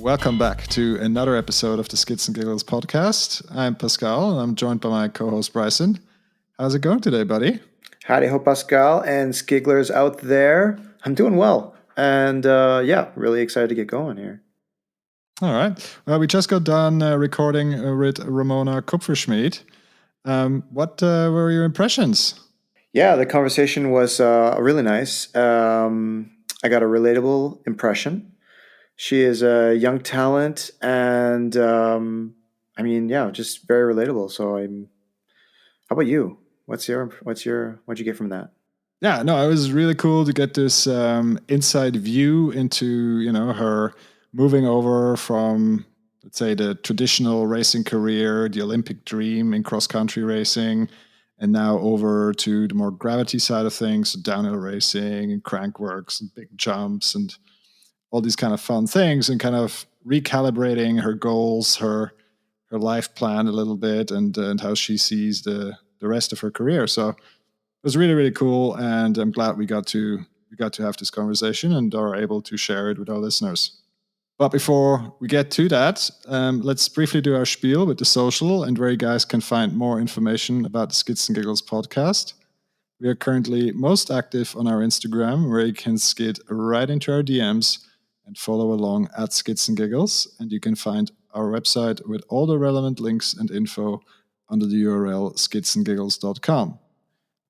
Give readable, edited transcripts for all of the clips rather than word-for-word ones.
Welcome back to another episode of the Skids Giggles podcast. I'm Pascal, and I'm joined by my co-host Bryson. How's it going today, buddy? Howdy ho, Pascal and Skigglers out there. I'm doing well, and really excited to get going here. All right. Well, we just got done recording with Ramona Kupferschmied. What were your impressions? Yeah, the conversation was really nice. I got a relatable impression. She is a young talent, and just very relatable. So How about you? What'd you get from that? Yeah, no, it was really cool to get this inside view into, her moving over from, let's say, the traditional racing career, the Olympic dream in cross-country racing, and now over to the more gravity side of things, downhill racing and crankworks and big jumps and all these kind of fun things, and kind of recalibrating her goals, her life plan a little bit, and how she sees the rest of her career. So it was really, really cool, and I'm glad we got to have this conversation and are able to share it with our listeners. But before we get to that, let's briefly do our spiel with the social and where you guys can find more information about the Skids and Giggles podcast. We are currently most active on our Instagram, where you can skid right into our DMs and follow along at Skids and Giggles. And you can find our website with all the relevant links and info under the URL skidsandgiggles.com.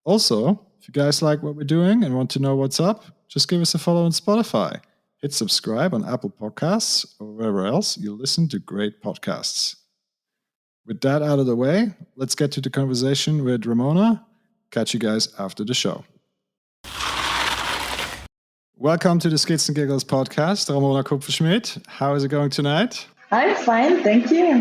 Also, if you guys like what we're doing and want to know what's up, just give us a follow on Spotify. Hit subscribe on Apple Podcasts or wherever else you listen to great podcasts. With that out of the way, let's get to the conversation with Ramona. Catch you guys after the show. Welcome to the Skids and Giggles podcast, Ramona Kupferschmied. How is it going tonight? I'm fine, thank you.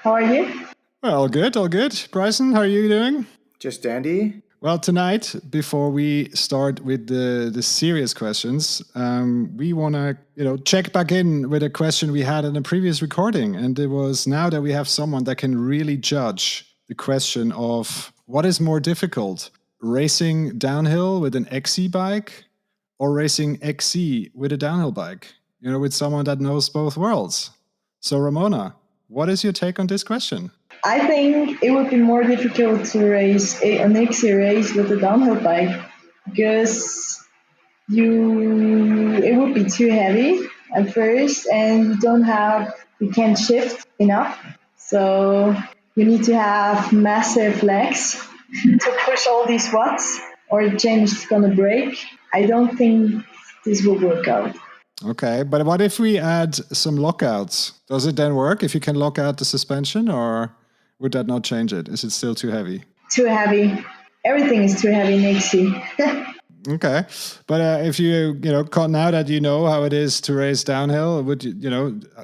How are you? Well, all good, all good. Bryson, how are you doing? Just dandy. Well, tonight, before we start with the serious questions, we want to check back in with a question we had in a previous recording, and it was, now that we have someone that can really judge the question of what is more difficult, racing downhill with an XC bike or racing XC with a downhill bike, with someone that knows both worlds. So Ramona, what is your take on this question? I think it would be more difficult to race an XC race with a downhill bike because it would be too heavy at first, and you can't shift enough. So you need to have massive legs to push all these watts, or the chain is going to break. I don't think this will work out. Okay, but what if we add some lockouts? Does it then work if you can lock out the suspension, or would that not change it? Is it still too heavy? Too heavy. Everything is too heavy in XC. Okay, but if now that you know how it is to race downhill,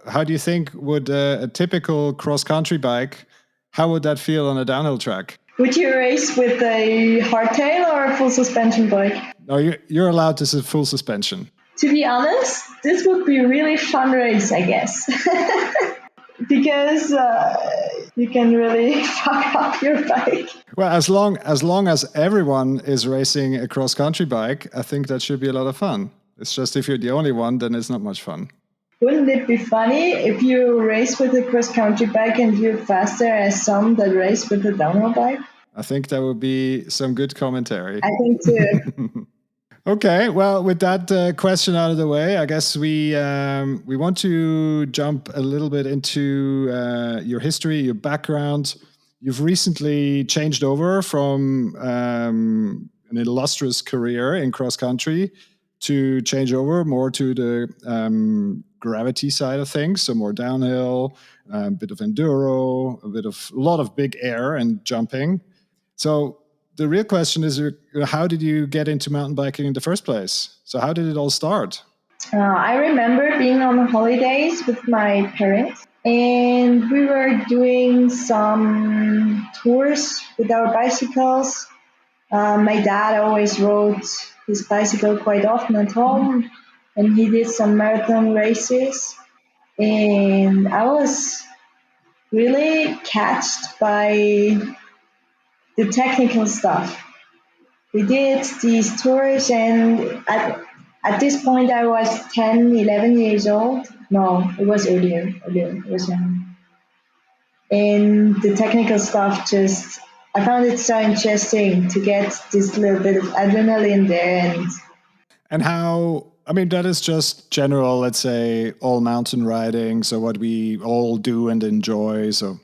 how do you think would a typical cross-country bike, how would that feel on a downhill track? Would you race with a hardtail or a full suspension bike? No, you're allowed to full suspension. To be honest, this would be a really fun race, I guess. Because you can really fuck up your bike. Well, as long as everyone is racing a cross-country bike, I think that should be a lot of fun. It's just if you're the only one, then it's not much fun. Wouldn't it be funny if you race with a cross-country bike and you're faster as some that race with a downhill bike? I think that would be some good commentary. I think too. Okay, well, with that question out of the way, I guess we want to jump a little bit into your history, your background. You've recently changed over from an illustrious career in cross-country to change over more to the gravity side of things, so more downhill, a bit of enduro, a lot of big air and jumping. So the real question is, how did you get into mountain biking in the first place? So how did it all start? I remember being on holidays with my parents, and we were doing some tours with our bicycles. My dad always rode his bicycle quite often at home, and he did some marathon races. And I was really catched by the technical stuff. We did these tours, and at this point I was 10, 11 years old, No, it was earlier. Earlier. It was and the technical stuff just I found it so interesting to get this little bit of adrenaline there and And how, I mean, that is just general, let's say, all mountain riding. So, what we all do and enjoy. So,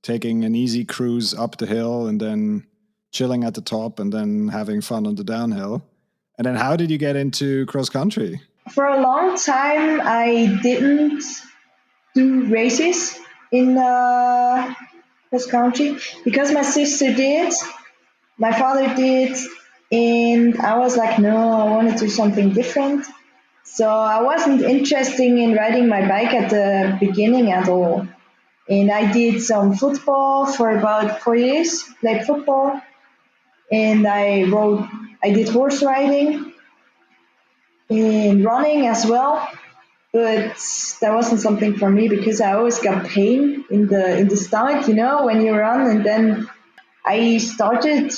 taking an easy cruise up the hill and then chilling at the top and then having fun on the downhill. And then, how did you get into cross country? for a long time I didn't do races in cross country because my sister did, my father did, and I was like, no, I want to do something different. So I wasn't interested in riding my bike at the beginning at all. And I did some football for about 4 years, played football, and I did horse riding and running as well. But that wasn't something for me because I always got pain in the stomach, when you run. And then I started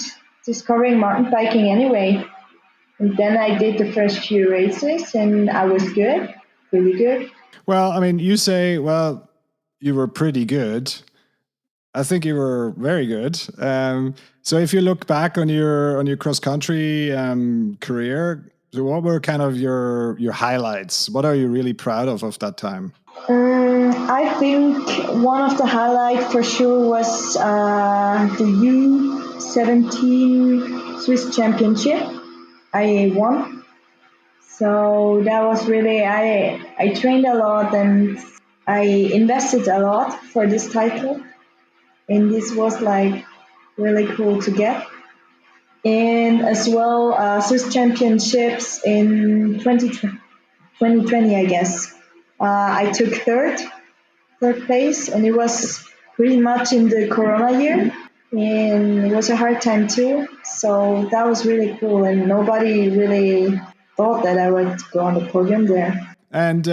discovering mountain biking anyway. And then I did the first few races, and I was good, really good. Well, I mean, you say, well, you were pretty good. I think you were very good. So if you look back on your cross country career, so what were kind of your highlights? What are you really proud of that time? I think one of the highlights for sure was the U17 Swiss Championship. I won. So that was really I trained a lot and I invested a lot for this title, and this was like really cool to get. And as well, Swiss Championships in 2020, I guess. I took third place, and it was pretty much in the Corona year, and it was a hard time too. So that was really cool, and nobody really thought that I would go on the podium there. And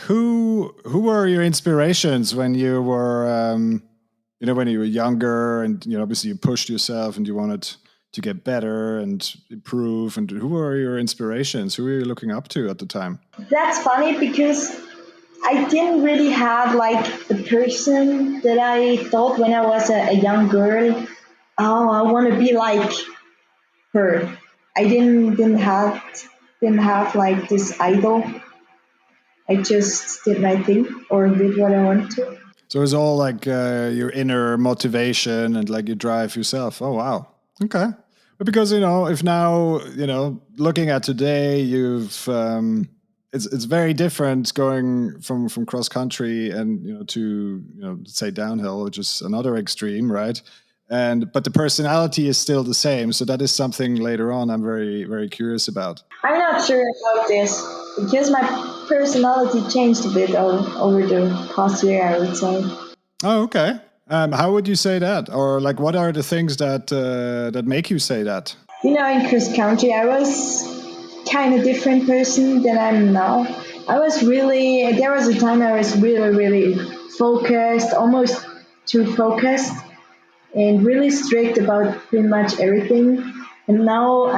who were your inspirations when you were when you were younger, and obviously you pushed yourself and you wanted to get better and improve, and who were your inspirations? Who were you looking up to at the time? That's funny because I didn't really have like the person that I thought when I was a young girl. Oh, I want to be like her. I didn't have like this idol. I just did my thing or did what I wanted to. So it's all like your inner motivation and like you drive yourself. Oh wow, okay. But because if now looking at today, you've it's very different going from cross country and to let's say downhill, which is another extreme, right? And but the personality is still the same. So that is something later on I'm very very curious about. I'm not sure about this because my personality changed a bit over the past year, I would say. Oh, okay. How would you say that, or like, what are the things that make you say that? In cross country, I was kind of different person than I'm now. There was a time I was really, really focused, almost too focused, and really strict about pretty much everything. And now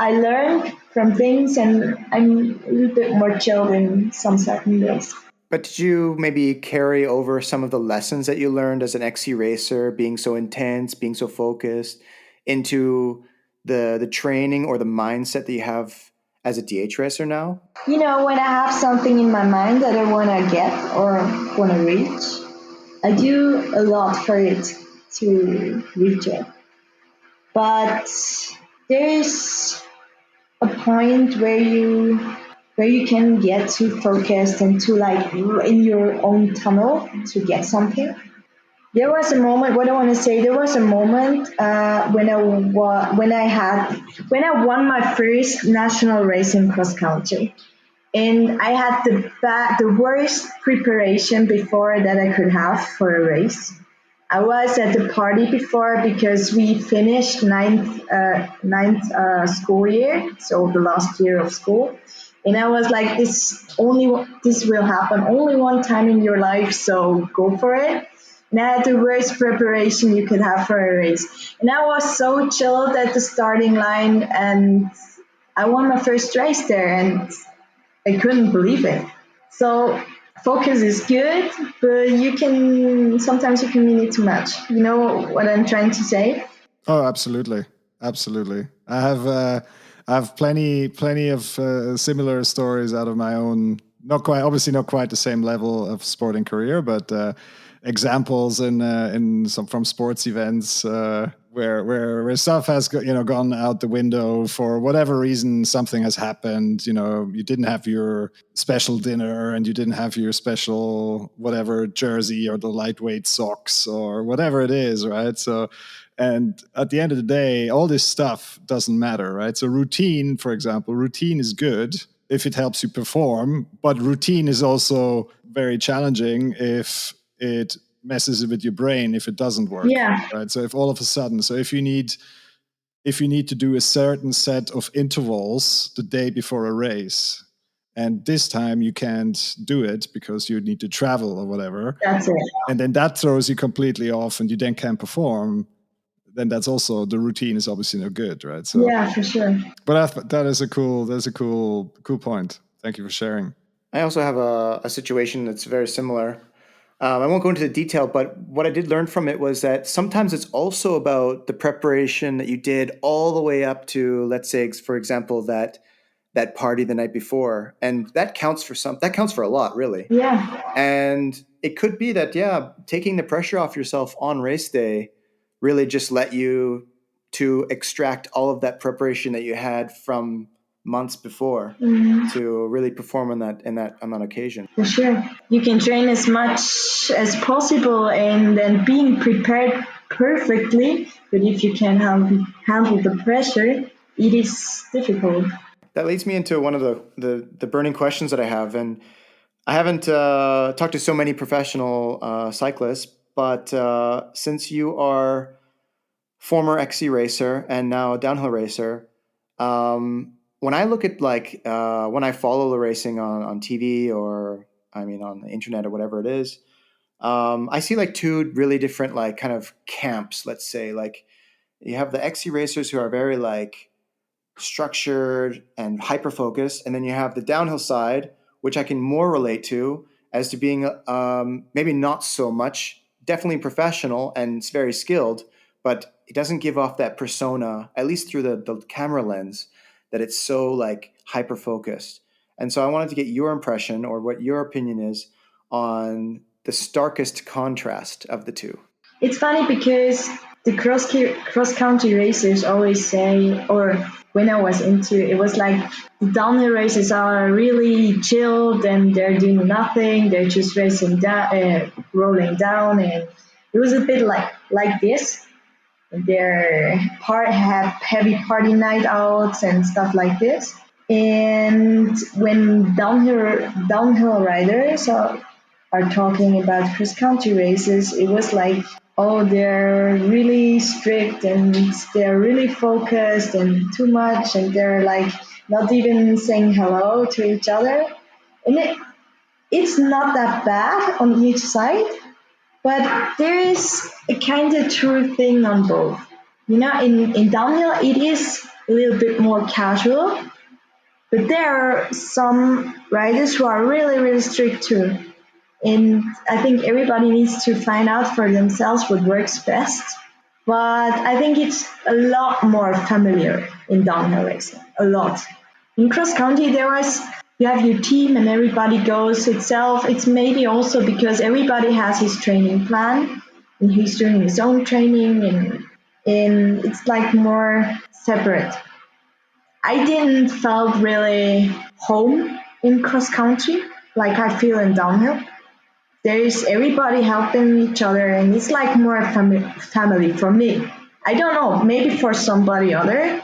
I learn from things and I'm a little bit more chill in some certain ways. But did you maybe carry over some of the lessons that you learned as an XC racer, being so intense, being so focused, into the training or the mindset that you have as a DH racer now? When I have something in my mind that I want to get or want to reach, I do a lot for it to reach it. But there's a point where you can get too focused and too like in your own tunnel to get something. There was a moment. What I want to say, there was a moment when I won my first national race in cross country, and I had the worst preparation before that I could have for a race. I was at the party before because we finished ninth school year, so the last year of school, and I was like, this will happen only one time in your life, so go for it. And I had the worst preparation you could have for a race, and I was so chilled at the starting line, and I won my first race there, and I couldn't believe it. So focus is good, but sometimes you can mean it too much. You know what I'm trying to say? Oh, absolutely, absolutely. I have plenty of similar stories out of my own. Not quite, obviously, not quite the same level of sporting career, but examples in some from sports events where stuff has gone out the window for whatever reason. Something has happened. You know, you didn't have your special dinner and you didn't have your special whatever jersey or the lightweight socks or whatever it is, right? So and at the end of the day, all this stuff doesn't matter, right? So routine, for example, routine is good if it helps you perform, but routine is also very challenging if it messes with your brain if it doesn't work, Yeah, right? So if all of a sudden, so if you need to do a certain set of intervals the day before a race, and this time you can't do it because you need to travel or whatever, that's it. and then that throws you completely off and you then can't perform, then that's also the routine is obviously no good, right? So, Yeah, for sure. but that is a cool point. Thank you for sharing. I also have a situation that's very similar. I won't go into the detail, but what I did learn from it was that sometimes it's also about the preparation that you did all the way up to, let's say, for example, that party the night before, and that counts for that counts for a lot, really. Yeah, And it could be that, yeah, taking the pressure off yourself on race day really just let you to extract all of that preparation that you had from months before to really perform on that occasion. for sure. You can train as much as possible and then being prepared perfectly, but if you can handle the pressure, it is difficult. That leads me into one of the burning questions that I have, and I haven't talked to so many professional cyclists, but since you are former XC racer and now a downhill racer, when I look at when I follow the racing on TV or I mean on the internet or whatever it is, I see like two really different like kind of camps. Let's say like you have the XC racers who are very like structured and hyper focused, and then you have the downhill side, which I can more relate to as to being maybe not so much, definitely professional and it's very skilled, but it doesn't give off that persona, at least through the camera lens, that it's so like hyper focused. And so I wanted to get your impression or what your opinion is on the starkest contrast of the two. It's funny because the cross country racers always say, or when I was into it, it was like the downhill races are really chilled and they're doing nothing. They're just racing down, rolling down, and it was a bit like this. They have heavy party night outs and stuff like this. And when downhill riders are talking about cross country races, it was like, oh, they're really strict and they're really focused and too much, and they're like not even saying hello to each other. And it's not that bad on each side, but there is a kind of true thing on both. You know, in downhill, it is a little bit more casual, but there are some riders who are really, really strict too. And I think everybody needs to find out for themselves what works best. But I think it's a lot more familiar in downhill racing, a lot. In cross country, you have your team and everybody goes itself. It's maybe also because everybody has his training plan and he's doing his own training, and it's like more separate. I didn't felt really home in cross country like I feel in downhill. There's everybody helping each other, and it's like more family for me. I don't know, maybe for somebody other,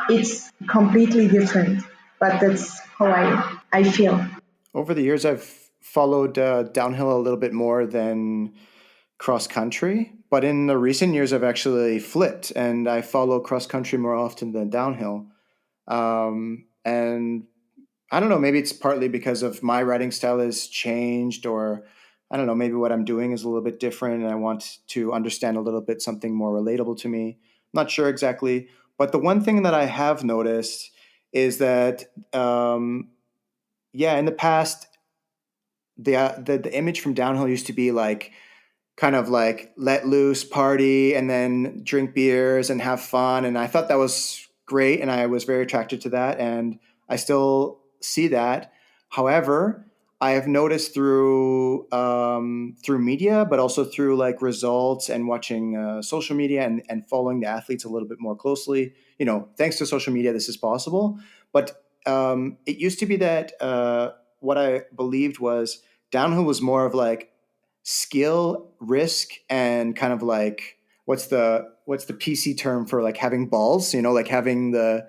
it's completely different, but that's how I feel. Over the years, I've followed downhill a little bit more than cross country, but in the recent years, I've actually flipped and I follow cross country more often than downhill. And I don't know, maybe it's partly because of my writing style has changed, or I don't know, maybe what I'm doing is a little bit different and I want to understand a little bit something more relatable to me. I'm not sure exactly. But the one thing that I have noticed is that, yeah, in the past, the image from downhill used to be like kind of like let loose party and then drink beers and have fun, and I thought that was great, and I was very attracted to that, and I still see that. However, I have noticed through media, but also through like results and watching social media and following the athletes a little bit more closely. Thanks to social media this is possible, but it used to be that what I believed was downhill was more of like skill, risk, and kind of like what's the PC term for like having balls, like having the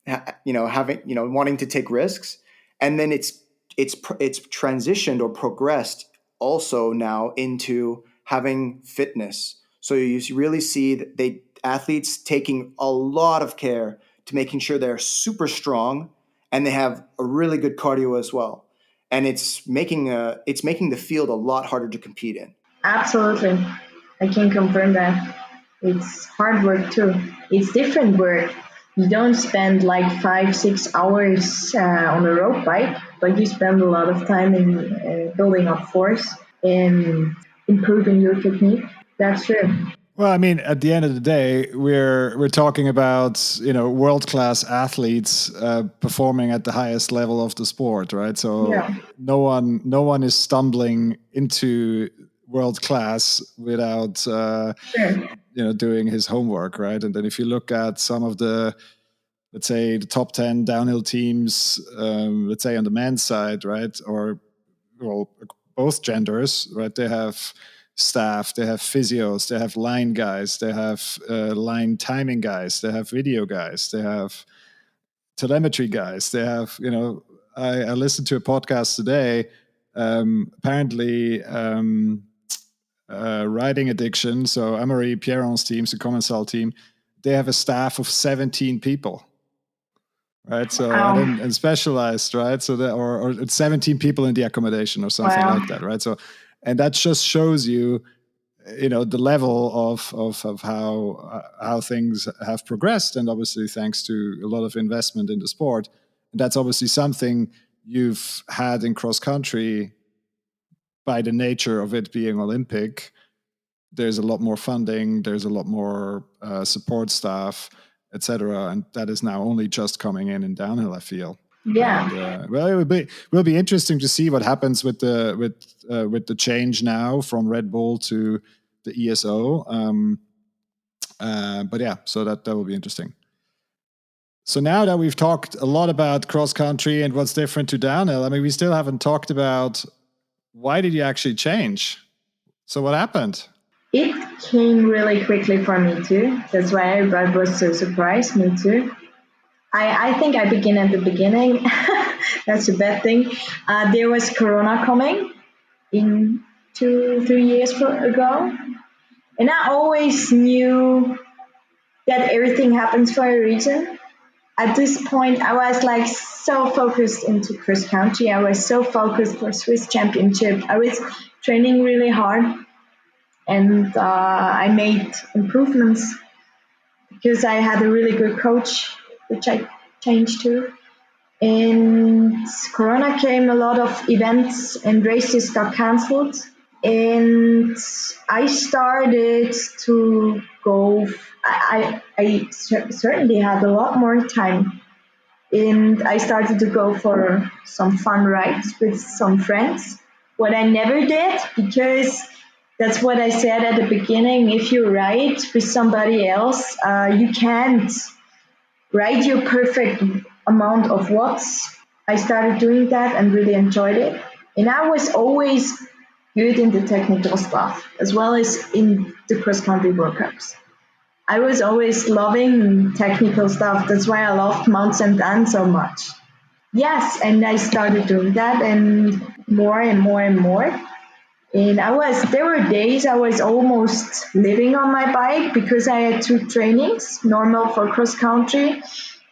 having wanting to take risks, and then it's transitioned or progressed also now into having fitness. So you really see that athletes taking a lot of care to making sure they're super strong and they have a really good cardio as well, and it's making the field a lot harder to compete in. Absolutely. I can confirm that. It's hard work too. It's different work. You don't spend like 5, 6 hours on a road bike, but you spend a lot of time in building up force and improving your technique. That's true. Well, I mean, at the end of the day, we're talking about world class athletes performing at the highest level of the sport, right? So Yeah, no one is stumbling into world class without sure. doing his homework, right? And then if you look at some of the, let's say, the top 10 downhill teams, let's say on the men's side, right, or well, both genders, right? They have staff, they have physios, they have line guys, they have line timing guys, they have video guys, they have telemetry guys, they have, I listened to a podcast today. Apparently, riding addiction. So Amaury Pierron's team, the Commensal team, they have a staff of 17 people, right? So Wow. and specialized, right? So that or it's 17 people in the accommodation or something Wow. like that, right? So, and that just shows you, the level of how things have progressed, and obviously thanks to a lot of investment in the sport. And that's obviously something you've had in cross country by the nature of it being Olympic. There's a lot more funding, there's a lot more support staff, etc., and that is now only just coming in downhill, I feel. Yeah. And well, it will be interesting to see what happens with the change now from Red Bull to the ESO. But yeah, so that will be interesting. So now that we've talked a lot about cross country and what's different to downhill, I mean, we still haven't talked about why did you actually change? So what happened? It came really quickly for me too. That's why I was so surprised. Me too. I think I begin at the beginning. That's a bad thing. There was Corona coming in 2, 3 years ago, and I always knew that everything happens for a reason. At this point, I was like so focused into cross country. I was so focused for Swiss Championship. I was training really hard, and I made improvements because I had a really good coach, which I changed to. And Corona came, a lot of events and races got cancelled. And I started to go. I certainly had a lot more time, and I started to go for some fun rides with some friends. What I never did, because that's what I said at the beginning. If you ride with somebody else, you can't ride your perfect amount of watts. I started doing that and really enjoyed it. And I was always good in the technical stuff as well as in the cross country World Cups. I was always loving technical stuff. That's why I loved Mount St. Anne so much. Yes, and I started doing that and more and more and more. And there were days I was almost living on my bike because I had 2 trainings, normal for cross country.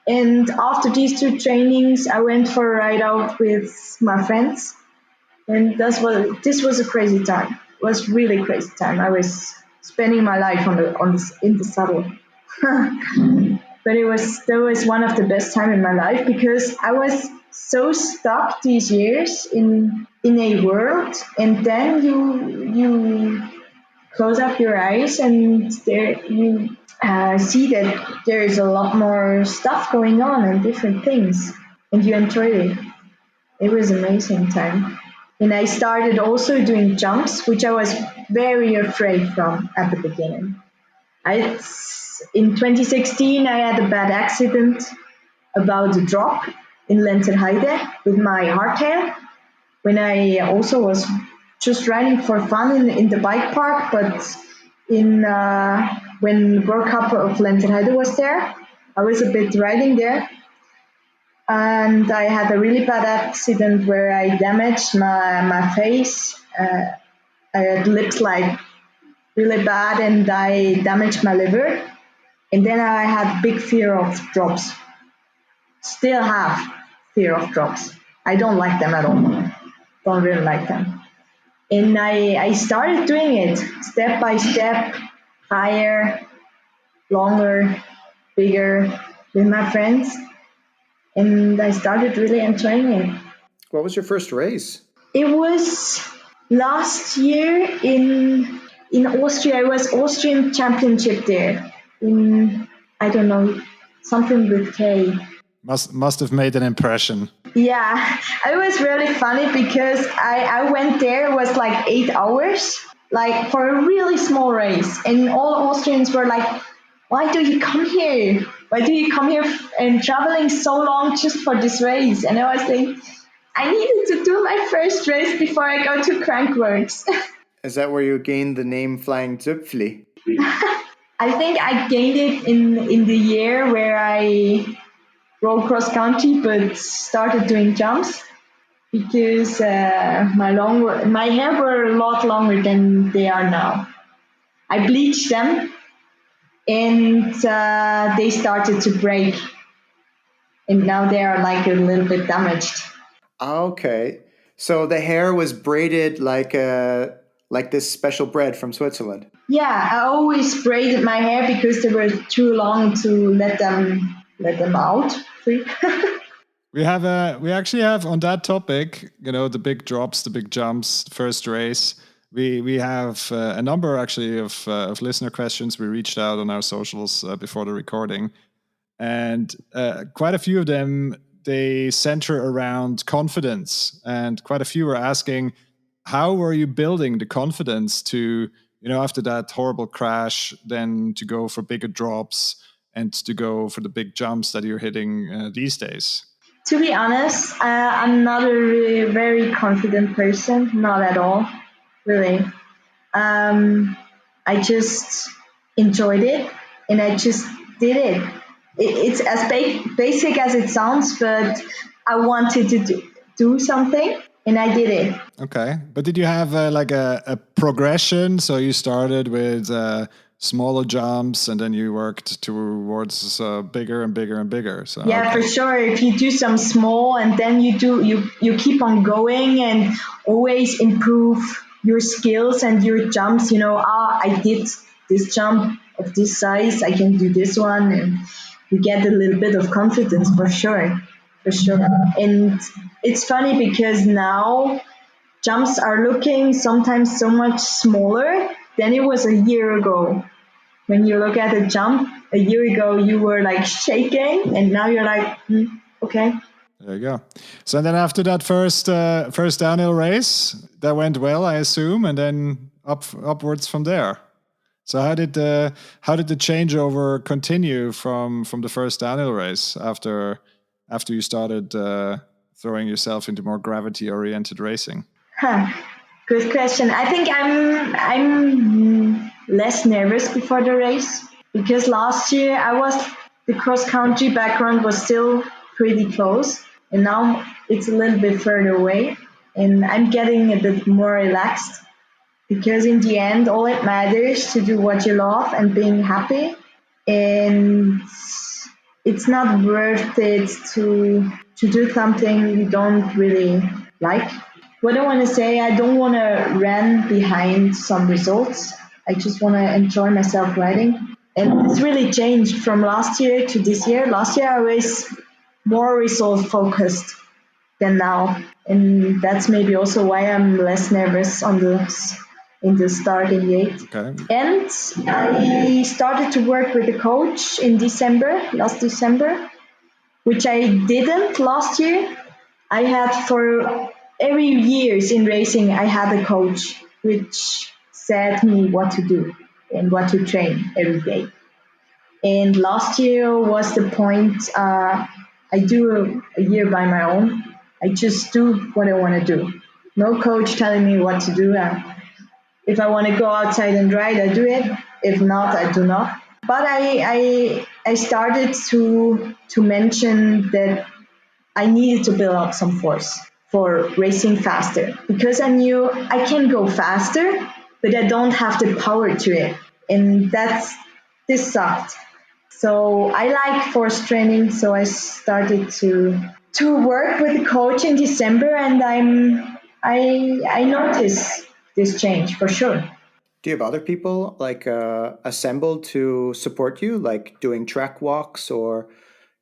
And after these 2 trainings, I went for a ride out with my friends. And this was a crazy time. It was really crazy time. I was spending my life in the saddle. But that was one of the best time in my life because I was so stuck these years in in a world, and then you close up your eyes and there you see that there is a lot more stuff going on and different things, and you enjoy it. It was amazing time. And I started also doing jumps, which I was very afraid from at the beginning. In 2016, I had a bad accident about a drop in Lenterheide with my hardtail when I also was just riding for fun in the bike park. But in when World Cup of Lenterheide was there, I was a bit riding there, and I had a really bad accident where I damaged my face. I had lips like really bad, and I damaged my liver. And then I had big fear of drops. Still have fear of drops. I don't like them at all. Don't really like them. And I started doing it step by step, higher, longer, bigger with my friends. And I started really enjoying it. What was your first race? It was last year in Austria. It was Austrian Championship there. In I don't know, something with K. Must have made an impression. Yeah, it was really funny because I went there. It was like 8 hours, like for a really small race, and all Austrians were like, "Why do you come here? Why do you come here and traveling so long just for this race?" And I was like, I needed to do my first race before I go to Crankworks. Is that where you gained the name Flying Zupfli? I think I gained it in the year where I rode cross country but started doing jumps because my hair were a lot longer than they are now. I bleached them and they started to break, and now they are like a little bit damaged. Okay. So the hair was braided like this special bread from Switzerland. Yeah, I always braided my hair because they were too long to let them out free. We actually have on that topic, the big drops, the big jumps, first race. We have a number actually of listener questions. We reached out on our socials before the recording, and quite a few of them, they center around confidence, and quite a few were asking, how were you building the confidence to, after that horrible crash, then to go for bigger drops and to go for the big jumps that you're hitting these days? To be honest, I'm not a really very confident person, not at all, really. I just enjoyed it and I just did it. It's as basic as it sounds, but I wanted to do something and I did it. Okay. But did you have like a progression? So you started with smaller jumps and then you worked towards bigger and bigger and bigger. So Yeah, okay. for sure. If you do some small and then you keep on going and always improve your skills and your jumps, I did this jump of this size, I can do this one, and you get a little bit of confidence for sure. For sure. And it's funny because now jumps are looking sometimes so much smaller than it was a year ago. When you look at a jump a year ago, you were like shaking, and now you're like, okay. There you go. So then after that first downhill race, that went well, I assume, and then upwards from there. So how did the changeover continue from the first downhill race after you started throwing yourself into more gravity oriented racing? Huh. Good question. I think I'm less nervous before the race because last year the cross country background was still pretty close, and now it's a little bit further away, and I'm getting a bit more relaxed because in the end, all it matters to do what you love and being happy, and it's not worth it to do something you don't really like. What I want to say, I don't want to run behind some results. I just want to enjoy myself riding. And it's really changed from last year to this year. Last year, I was more result focused. than now. And that's maybe also why I'm less nervous in the start in the eight. Okay. And I started to work with a coach in last December, which I didn't last year. I had for every years in racing, I had a coach which said me what to do and what to train every day. And last year was the point. I do a year by my own. I just do what I want to do. No coach telling me what to do. If I want to go outside and ride, I do it. If not, I do not. But I started to mention that I needed to build up some force for racing faster because I knew I can go faster, but I don't have the power to it, and this sucked. So I like force training, so I started to work with a coach in December, and I noticed this change for sure. Do you have other people like assembled to support you, like doing track walks or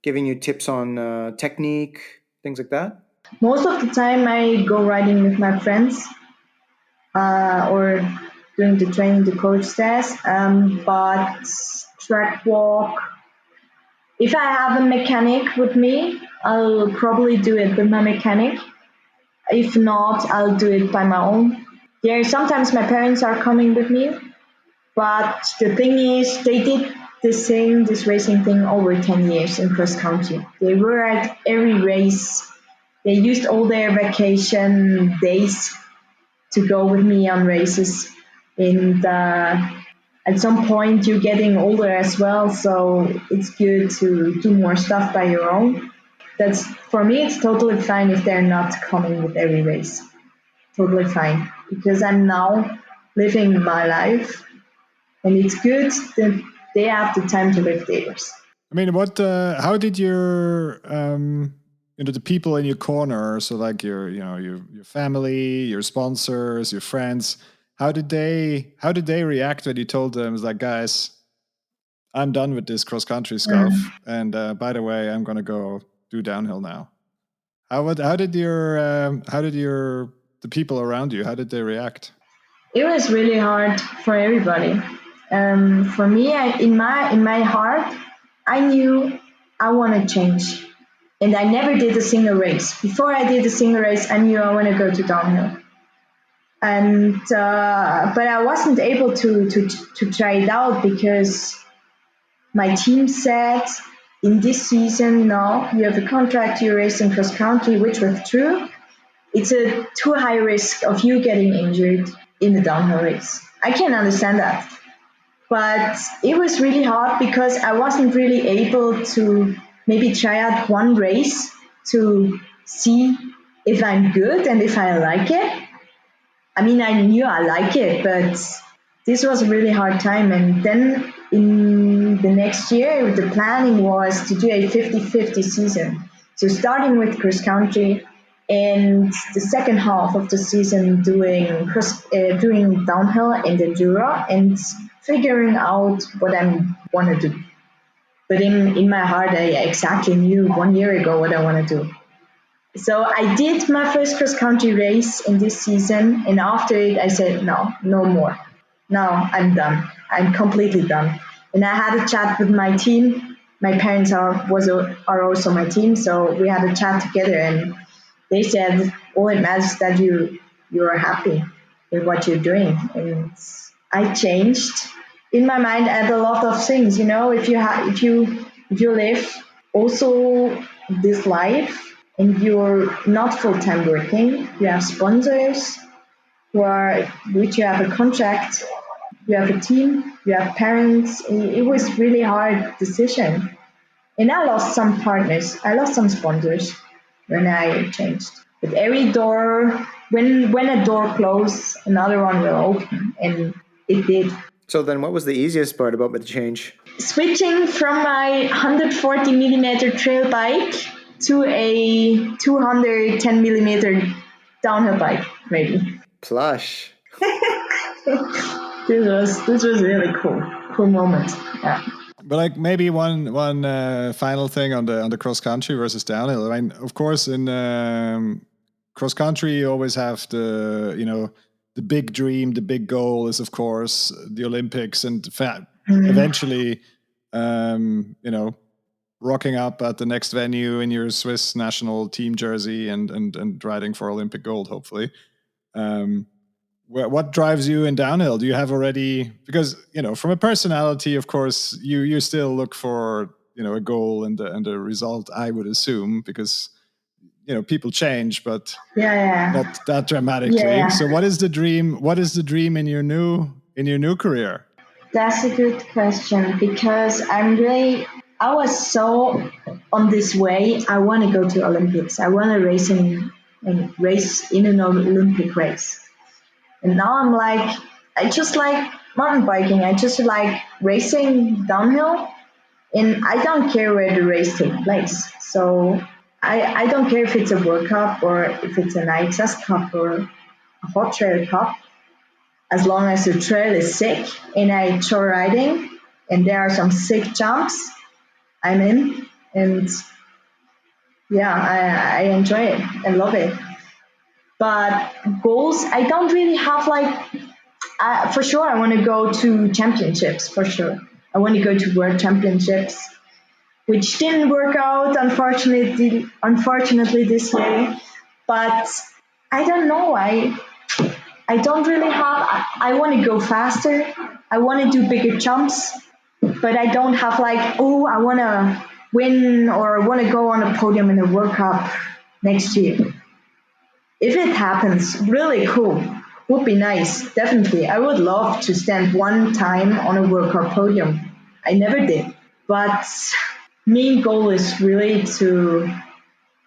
giving you tips on technique, things like that? Most of the time, I go riding with my friends or doing the training the coach says. But track walk, if I have a mechanic with me, I'll probably do it with my mechanic. If not, I'll do it by my own. Yeah, sometimes my parents are coming with me, but the thing is, they did this racing thing over 10 years in cross country. They were at every race. They used all their vacation days to go with me on races. And at some point, you're getting older as well, so it's good to do more stuff by your own. That's for me. It's totally fine if they're not coming with every race. Totally fine because I'm now living my life, and it's good that they have the time to live theirs. I mean, how did the people in your corner, so like your family, your sponsors, your friends, how did they react when you told them, it's like, guys, I'm done with this cross country stuff, and by the way, I'm gonna go do downhill now. How did the people around you, how did they react? It was really hard for everybody. For me, in my heart, I knew I want to change, and I never did a single race. Before I did a single race, I knew I want to go to downhill, and but I wasn't able to try it out because my team said in this season, no, you have a contract, you're racing cross country, which was true. It's a too high risk of you getting injured in the downhill race. I can understand that. But it was really hard because I wasn't really able to maybe try out one race to see if I'm good and if I like it. I mean, I knew I like it, but this was a really hard time. And then in the next year, the planning was to do a 50-50 season. So starting with cross country and the second half of the season doing downhill and enduro and figuring out what I want to do. But in my heart, I exactly knew 1 year ago what I want to do. So I did my first cross country race in this season, and after it, I said, no, no more. Now I'm done. I'm completely done. And I had a chat with my team. My parents are also my team, so we had a chat together, and they said all it matters is that you are happy with what you're doing. And I changed. In my mind, I had a lot of things. You know, if you live also this life and you're not full time working, you have sponsors which you have a contract, you have a team, you have parents. It was really hard decision. And I lost some partners. I lost some sponsors when I changed. But every door, when a door closes, another one will open, and it did. So then what was the easiest part about the change? Switching from my 140 millimeter trail bike to a 210 millimeter downhill bike, maybe. Plush. This was really cool moment. Yeah. But like maybe one final thing on the cross country versus downhill. I mean, of course, in cross country, you always have the big dream, the big goal is of course the Olympics, and eventually, rocking up at the next venue in your Swiss national team jersey and riding for Olympic gold, hopefully. What drives you in downhill? Do you have already, because from a personality, of course, you still look for a goal and a result, I would assume, because people change, but not that dramatically. Yeah. So what is the dream? What is the dream in your new career? That's a good question because I was so on this way. I want to go to Olympics. I want to race in an Olympic race. And now I'm like, I just like mountain biking. I just like racing downhill, and I don't care where the race takes place. So I don't care if it's a World Cup or if it's an IXS Cup or a Hot Trail Cup. As long as the trail is sick and I enjoy riding and there are some sick jumps, I'm in. And yeah, I enjoy it. I love it. But goals, I don't really have like, for sure, I want to go to championships, for sure. I want to go to world championships, which didn't work out, unfortunately this year. But I don't know. I don't really have. I want to go faster. I want to do bigger jumps, but I don't have like, oh, I want to win or want to go on a podium in the World Cup next year. If it happens, really cool. Would be nice, definitely. I would love to stand one time on a World Cup podium. I never did. But main goal is really to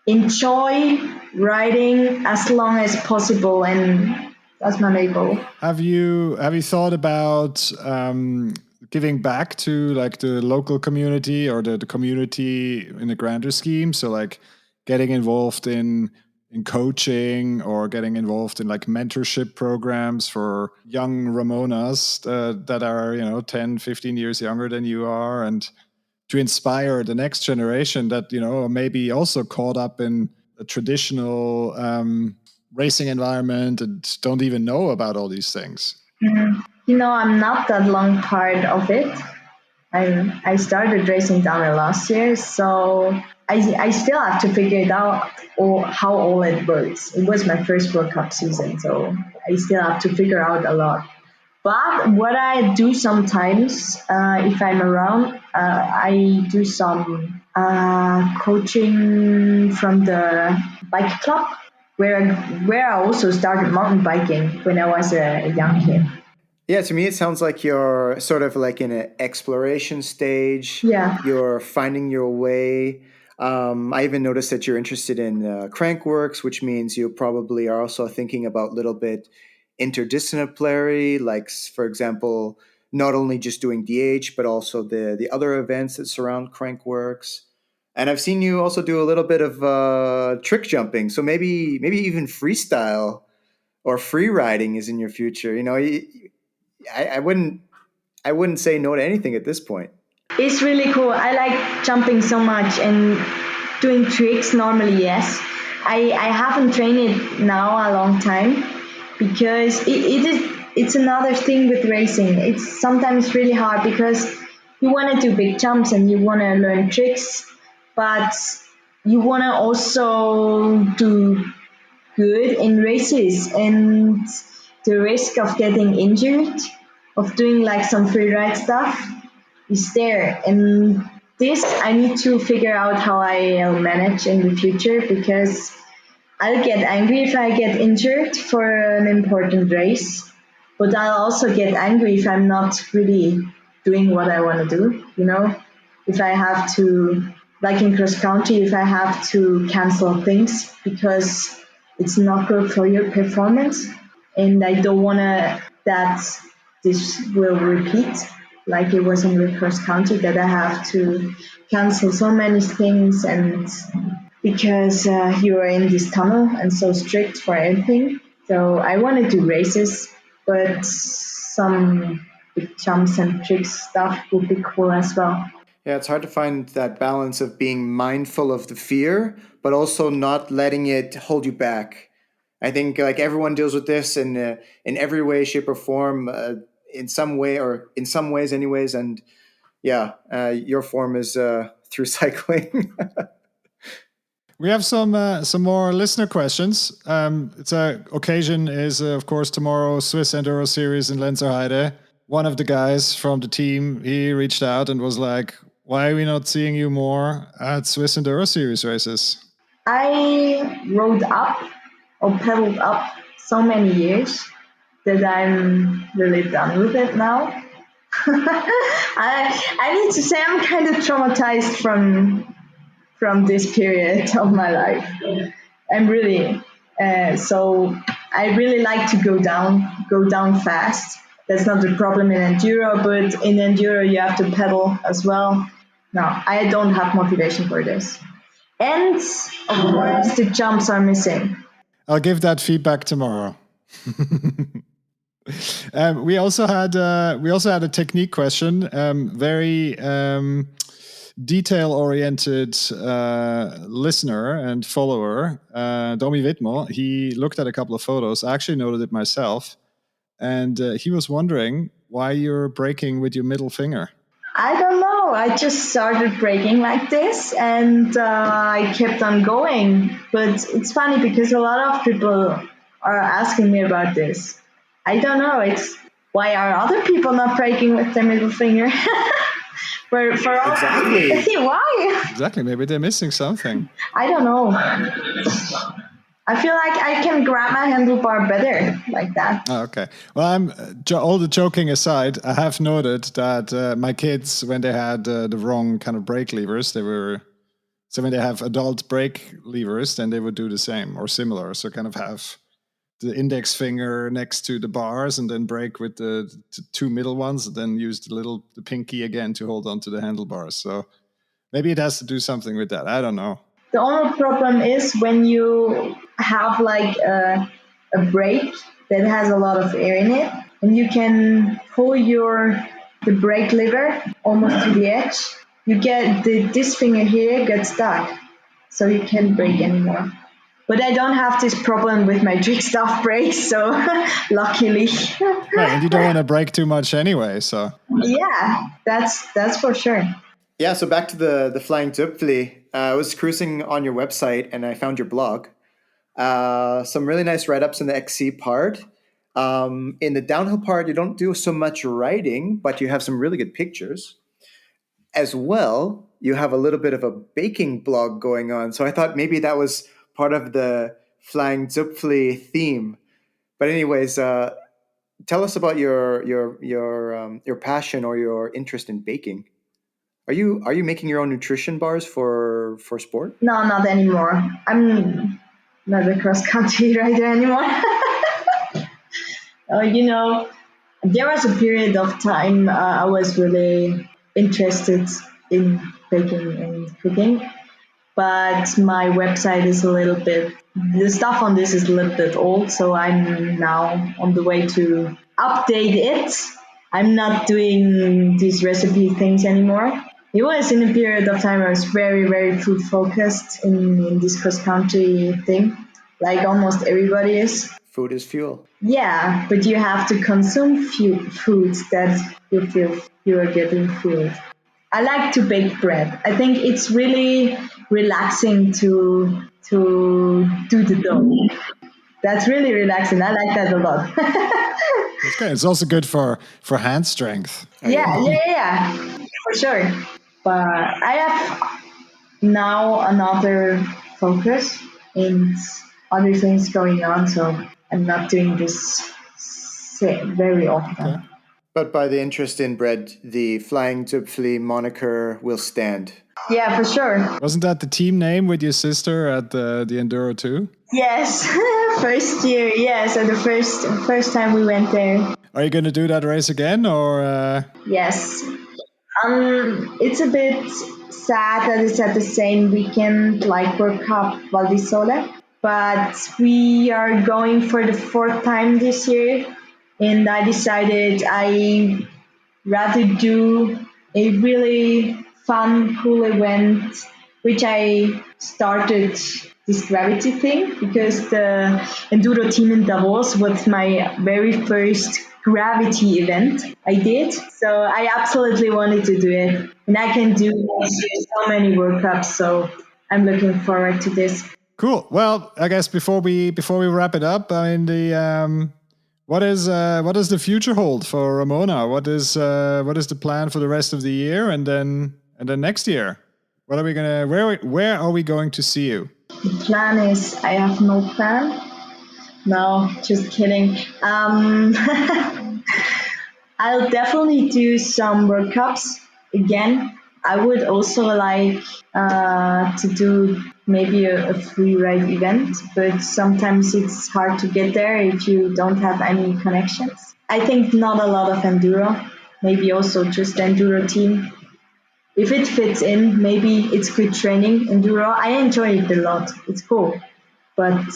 enjoy riding as long as possible, and that's my main goal. Have you thought about giving back to like the local community or the community in a grander scheme? So like getting involved in coaching or getting involved in like mentorship programs for young Ramonas that are 10, 15 years younger than you are, and to inspire the next generation that maybe also caught up in a traditional racing environment and don't even know about all these things. I'm not that long part of it. I started racing downhill last year, so I still have to figure it out how all it works. It was my first World Cup season, so I still have to figure out a lot. But what I do sometimes, if I'm around, I do some coaching from the bike club, where I also started mountain biking when I was a young kid. Yeah, to me, it sounds like you're sort of like in an exploration stage. Yeah. You're finding your way. I even noticed that you're interested in crankworks, which means you probably are also thinking about a little bit interdisciplinary, like, for example, not only just doing DH, but also the other events that surround crankworks. And I've seen you also do a little bit of trick jumping. So maybe even freestyle or free riding is in your future. I wouldn't say no to anything at this point. It's really cool. I like jumping so much and doing tricks normally, yes. I haven't trained it now a long time because it's another thing with racing. It's sometimes really hard because you want to do big jumps and you want to learn tricks, but you want to also do good in races, and the risk of getting injured, of doing like some free ride stuff, is there. And this I need to figure out how I'll manage in the future because I'll get angry if I get injured for an important race, but I'll also get angry if I'm not really doing what I want to do, If I have to, like in cross country, if I have to cancel things because it's not good for your performance and I don't want that this will repeat like it was in the cross country, that I have to cancel so many things, and because you are in this tunnel and so strict for everything. So I want to do races, but some big jumps and tricks stuff would be cool as well. Yeah, it's hard to find that balance of being mindful of the fear, but also not letting it hold you back. I think like everyone deals with this in every way, shape, or form, in some way or in some ways, anyways. And yeah, your form is through cycling. We have some more listener questions. It's a occasion is of course tomorrow Swiss Enduro Series in Lenzerheide. One of the guys from the team, he reached out and was like, "Why are we not seeing you more at Swiss Enduro Series races?" I rode up or pedaled up so many years that I'm really done with it now. I need to say I'm kind of traumatized from this period of my life. I'm really so I really like to go down fast. That's not the problem in enduro, but in enduro you have to pedal as well. No, I don't have motivation for this. And of course, the jumps are missing. I'll give that feedback tomorrow. We also had a technique question, very detail-oriented listener and follower, Domi Witmo. He looked at a couple of photos. I actually noted it myself, and he was wondering why you're braking with your middle finger. I don't know. I just started braking like this, and I kept on going. But it's funny because a lot of people are asking me about this. I don't know. It's why are other people not braking with their middle finger? for all Exactly. Why? Exactly. Maybe they're missing something. I don't know. I feel like I can grab my handlebar better like that. Oh, okay. Well, I'm all the joking aside. I have noted that my kids, when they had the wrong kind of brake levers, so when they have adult brake levers, then they would do the same or similar. So kind of have the index finger next to the bars and then brake with the two middle ones, and then use the pinky again to hold on to the handlebars. So maybe it has to do something with that. I don't know. The only problem is when you have like a brake that has a lot of air in it, and you can pull the brake lever almost to the edge. You get this finger here gets stuck, so you can't brake anymore. But I don't have this problem with my trick stuff brakes, so luckily. Right, and you don't want to brake too much anyway, so. Yeah, that's for sure. Yeah, so back to the flying Zupfli. I was cruising on your website and I found your blog. Some really nice write-ups in the XC part. In the downhill part, you don't do so much writing, but you have some really good pictures. As well, you have a little bit of a baking blog going on. So I thought maybe that was part of the flying Zupfli theme. But anyways, tell us about your passion or your interest in baking. Are you making your own nutrition bars for sport? No, not anymore. I'm not a cross country rider anymore. You know, there was a period of time I was really interested in baking and cooking, but my website is the stuff on this is a little bit old, so I'm now on the way to update it. I'm not doing these recipe things anymore. It was in a period of time I was very, very food focused in this cross country thing, like almost everybody is. Food is fuel. Yeah, but you have to consume foods that you feel you are getting food. I like to bake bread. I think it's really relaxing to do the dough. That's really relaxing. I like that a lot. It's good. It's also good for hand strength. Yeah, for sure. But I have now another focus and other things going on, so I'm not doing this very often. Okay. But by the interest in bread, the Flying Zupfli moniker will stand. Yeah, for sure. Wasn't that the team name with your sister at the Enduro 2? Yes, first year. Yes, and the first time we went there. Are you going to do that race again, or? Yes. It's a bit sad that it's at the same weekend like World Cup Val di Sole, but we are going for the fourth time this year, and I decided rather do a really fun, cool event, which I started this gravity thing because the enduro team in Davos was my very first gravity event I did. So I absolutely wanted to do it. And I can do next year so many World Cups. So I'm looking forward to this. Cool. Well, I guess before we wrap it up, I mean what does the future hold for Ramona? What is the plan for the rest of the year and then next year? What are we gonna where are we going to see you? The plan is I have no plan. No, just kidding. I'll definitely do some World Cups again. I would also like to do maybe a free ride event, but sometimes it's hard to get there if you don't have any connections. I think not a lot of enduro, maybe also just enduro team. If it fits in, maybe it's good training. Enduro, I enjoy it a lot. It's cool, but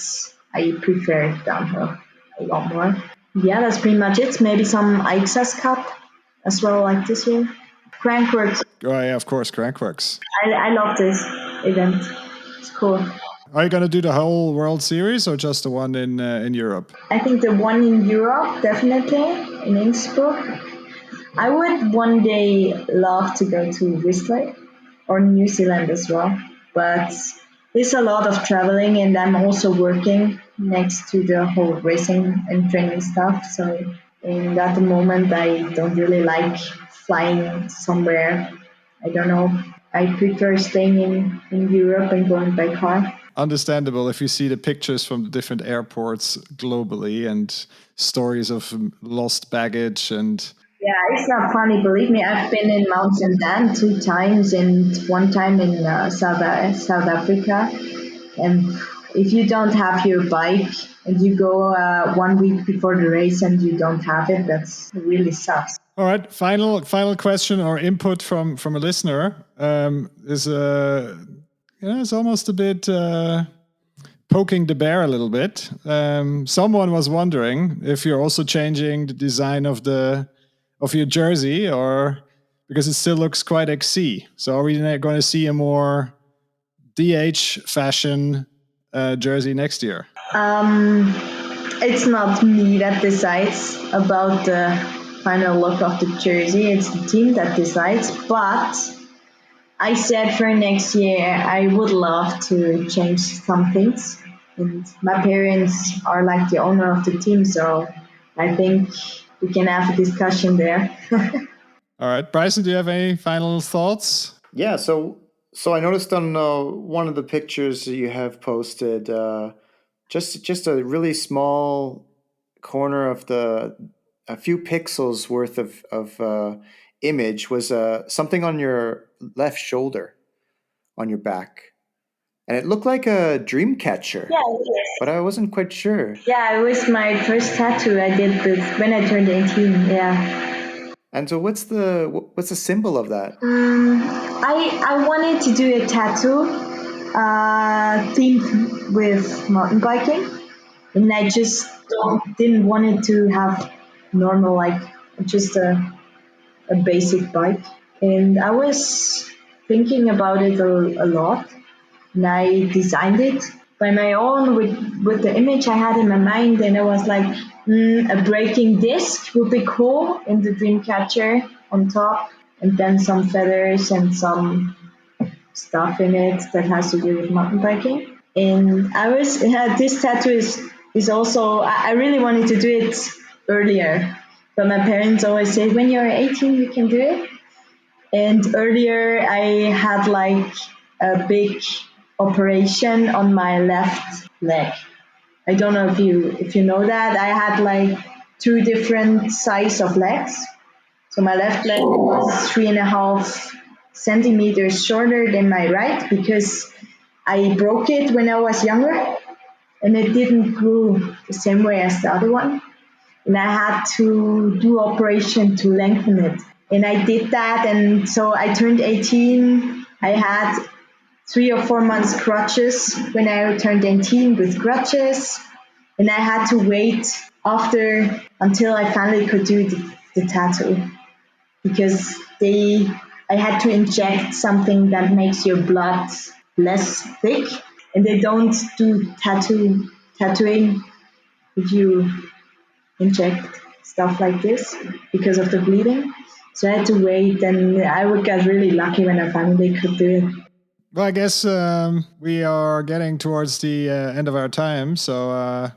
I prefer downhill a lot more. Yeah, that's pretty much it. Maybe some Access Cup as well, like this year. Crankworks. Oh yeah, of course, Crankworks. I love this event. It's cool. Are you gonna do the whole World Series or just the one in Europe? I think the one in Europe, definitely, in Innsbruck. I would one day love to go to Whistler or New Zealand as well, but it's a lot of traveling and I'm also working next to the whole racing and training stuff. So in that moment, I don't really like flying somewhere. I don't know. I prefer staying in Europe and going by car. Understandable if you see the pictures from the different airports globally and stories of lost baggage and Yeah, it's not funny. Believe me, I've been in Mountain Dan 2 times and one time in South Africa. And if you don't have your bike and you go 1 week before the race and you don't have it, that's really sucks. all right, final question or input from a listener is it's almost a bit poking the bear a little bit. Someone was wondering if you're also changing the design of your jersey, or because it still looks quite XC. So are we going to see a more DH fashion jersey next year? It's not me that decides about the final look of the jersey, it's the team that decides. But I said for next year, I would love to change some things. And my parents are like the owner of the team, so I think we can have a discussion there. All right, Bryson, do you have any final thoughts? Yeah, so I noticed on one of the pictures you have posted, just a really small corner of a few pixels worth of image was something on your left shoulder on your back, and it looked like a dream catcher, Yeah, it is. but I wasn't quite sure. Yeah, it was my first tattoo I did when I turned 18. Yeah. And so, what's the symbol of that? I wanted to do a tattoo themed with mountain biking, and I just didn't want it to have normal like just a basic bike. And I was thinking about it a lot, and I designed it by my own with the image I had in my mind, and I was like, a braking disc would be cool in the Dreamcatcher on top, and then some feathers and some stuff in it that has to do with mountain biking. And this tattoo is also I really wanted to do it earlier, but my parents always say when you're 18 you can do it. And earlier I had like a big operation on my left leg. I don't know if you know that. I had like two different size of legs. So my left leg was 3.5 centimeters shorter than my right because I broke it when I was younger and it didn't grow the same way as the other one. And I had to do operation to lengthen it. And I did that, and so I turned 18. I had 3 or 4 months crutches when I turned 18 with crutches, and I had to wait after until I finally could do the tattoo. because I had to inject something that makes your blood less thick, and they don't do tattooing if you inject stuff like this because of the bleeding. So I had to wait, and I got really lucky when I finally could do it. Well, I guess we are getting towards the end of our time, so I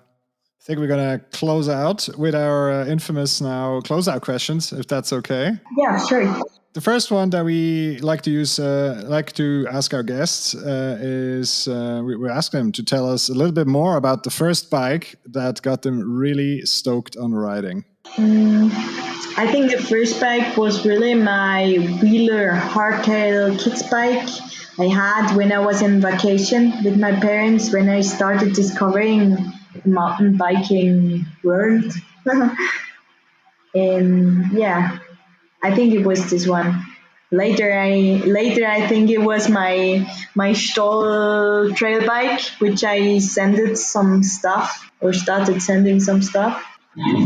think we're going to close out with our infamous now closeout questions, if that's okay. Yeah, sure. The first one that we like to use, like to ask our guests, is we ask them to tell us a little bit more about the first bike that got them really stoked on riding. I think the first bike was really my Wheeler hardtail kids bike I had when I was in vacation with my parents when I started discovering the mountain biking world. And yeah, I think it was this one. Later I think it was my Stoll trail bike, which I sended some stuff or started sending some stuff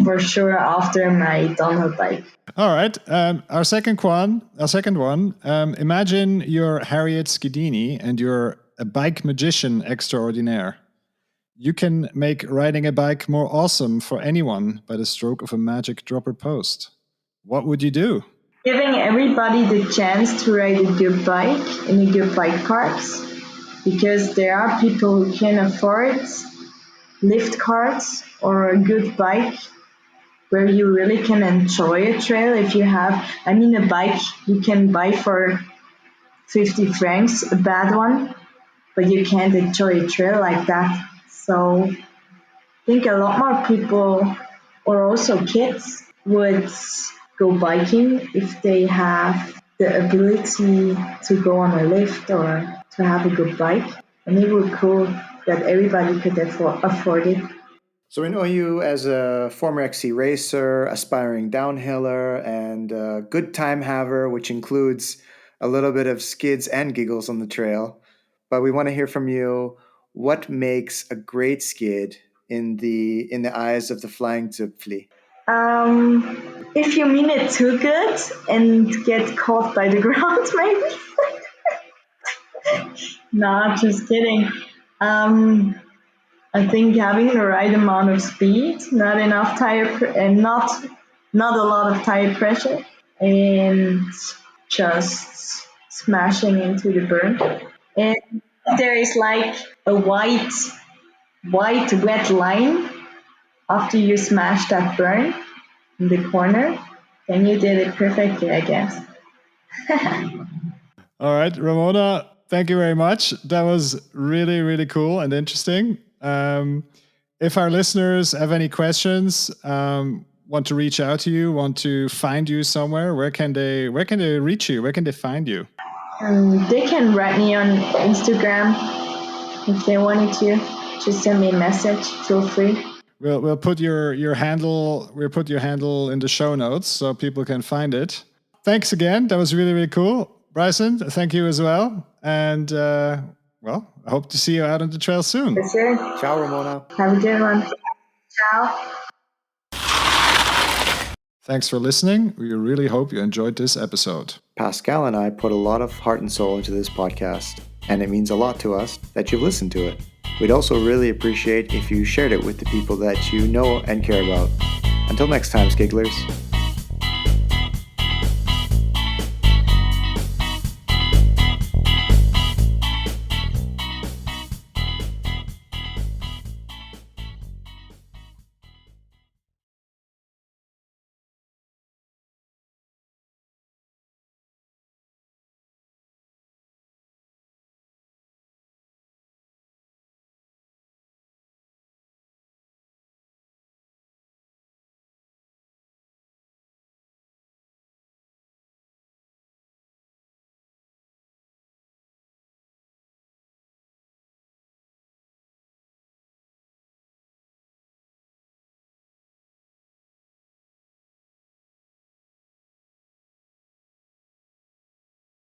for sure after my downhill bike. All right. Our second one. Imagine you're Harriet Skidini and you're a bike magician extraordinaire. You can make riding a bike more awesome for anyone by the stroke of a magic dropper post. What would you do? Giving everybody the chance to ride a good bike in a good bike parks, because there are people who can afford lift carts or a good bike where you really can enjoy a trail. If you have, a bike you can buy for 50 francs, a bad one, but you can't enjoy a trail like that. So I think a lot more people, or also kids, would go biking if they have the ability to go on a lift or to have a good bike. And it would be cool that everybody could afford it. So we know you as a former XC racer, aspiring downhiller, and a good time haver, which includes a little bit of skids and giggles on the trail. But we want to hear from you. What makes a great skid in the eyes of the flying Zupfli? If you mean it too good and get caught by the ground, maybe. Nah, just kidding. I think having the right amount of speed, not enough and not a lot of tire pressure, and just smashing into the burn. And there is like a white wet line after you smash that burn in the corner, then you did it perfectly, I guess. All right, Ramona, thank you very much. That was really, really cool and interesting. If our listeners have any questions, want to reach out to you, want to find you somewhere, where can they reach you? Where can they find you? They can write me on Instagram if they wanted to. Just send me a message. Feel free. We'll put your handle in the show notes so people can find it. Thanks again. That was really, really cool. Bryson, thank you as well. And I hope to see you out on the trail soon. For sure. Ciao, Ramona. Have a good one. Ciao. Thanks for listening. We really hope you enjoyed this episode. Pascal and I put a lot of heart and soul into this podcast, and it means a lot to us that you've listened to it. We'd also really appreciate if you shared it with the people that you know and care about. Until next time, Skigglers.